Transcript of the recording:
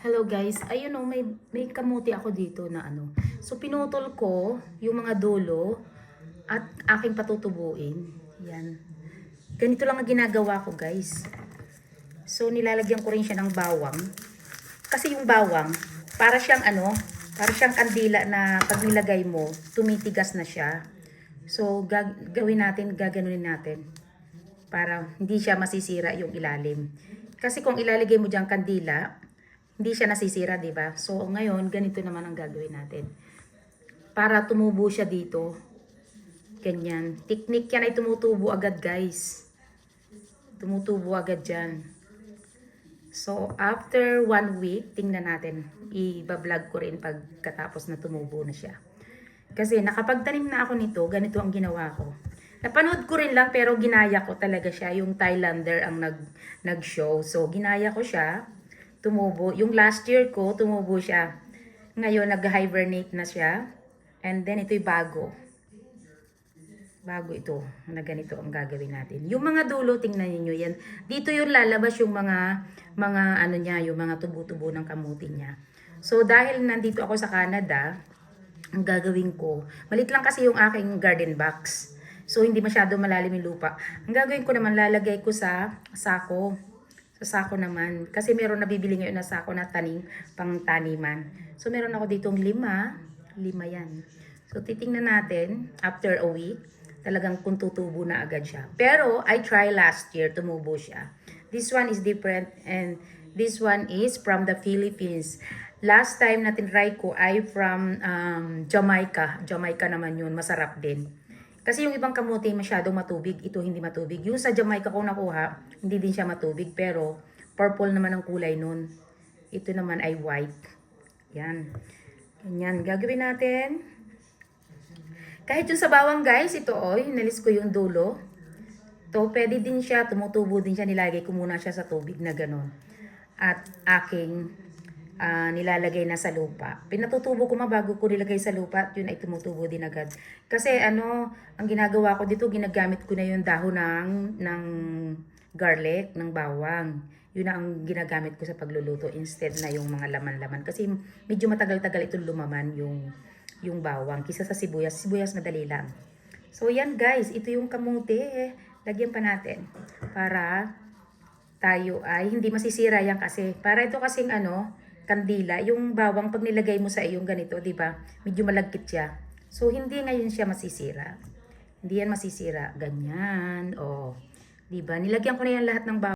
Hello guys, ayun oh, may kamuti ako dito na ano. So pinutol ko yung mga dulo at aking patutubuin. Yan. Ganito lang ang ginagawa ko guys. So nilalagyan ko rin siya ng bawang. Kasi yung bawang, para siyang ano, para siyang kandila na pag nilagay mo, tumitigas na siya. So gagawin natin, gaganunin natin para hindi siya masisira yung ilalim. Kasi kung ilalagay mo diyang kandila, hindi siya nasisira, di ba? So, ngayon, ganito naman ang gagawin natin. Para tumubo siya dito. Ganyan. Teknik yan ay tumutubo agad, guys. Tumutubo agad dyan. So, after 1 week, tingnan natin. I-vlog ko rin pagkatapos na tumubo na siya. Kasi nakapagtanim na ako nito, ganito ang ginawa ko. Napanood ko rin lang pero ginaya ko talaga siya. Yung Thailander ang nag-show. So, ginaya ko siya. Tumubo. Yung last year ko, tumubo siya. Ngayon, nag-hibernate na siya. And then, ito'y bago. Bago ito, na ganito ang gagawin natin. Yung mga dulo, tingnan niyo yan. Dito yung lalabas yung mga ano niya, yung mga tubo-tubo ng kamuti niya. So, dahil nandito ako sa Canada, ang gagawin ko, malit lang kasi yung aking garden box. So, hindi masyado malalim yung lupa. Ang gagawin ko naman, lalagay ko sa sako. Sa sako naman. Kasi meron nabibili ngayon na sako na tanim, pang taniman. So, meron ako ditong 5 yan. So, titingnan natin, after a week, talagang kung tutubo na agad siya. Pero, I try last year, tumubo siya. This one is different and this one is from the Philippines. Last time na tinry ko ay from Jamaica. Jamaica naman yun, masarap din. Kasi yung ibang kamote masyadong matubig, ito hindi matubig. Yung sa Jamaica ko nakuha, hindi din siya matubig, pero purple naman ang kulay nun. Ito naman ay white. Yan. Ganyan. Gagawin natin. Kahit yung sa bawang guys, ito hinalis ko yung dulo. To, pwede din siya, tumutubo din siya, nilagay ko muna siya sa tubig na gano'n. At aking nilalagay na sa lupa. Pinatutubo ko bago ko nilagay sa lupa at yun ay tumutubo din agad. Kasi ano, ang ginagawa ko dito, ginagamit ko na yung dahon ng garlic, ng bawang. Yun ang ginagamit ko sa pagluluto instead na yung mga laman-laman. Kasi medyo matagal-tagal itong lumaman yung bawang. Kisa sa sibuyas. Sibuyas madali lang. So yan guys, ito yung kamuti. Lagyan pa natin para tayo ay hindi masisira yan kasi. Para ito kasing ano, kandila, yung bawang pag nilagay mo sa iyong ganito, 'di ba? Medyo malagkit siya. So hindi ngayon siya masisira. Hindi yan masisira. Ganyan. Oh. 'Di ba? Nilagyan ko na yan lahat ng bawang.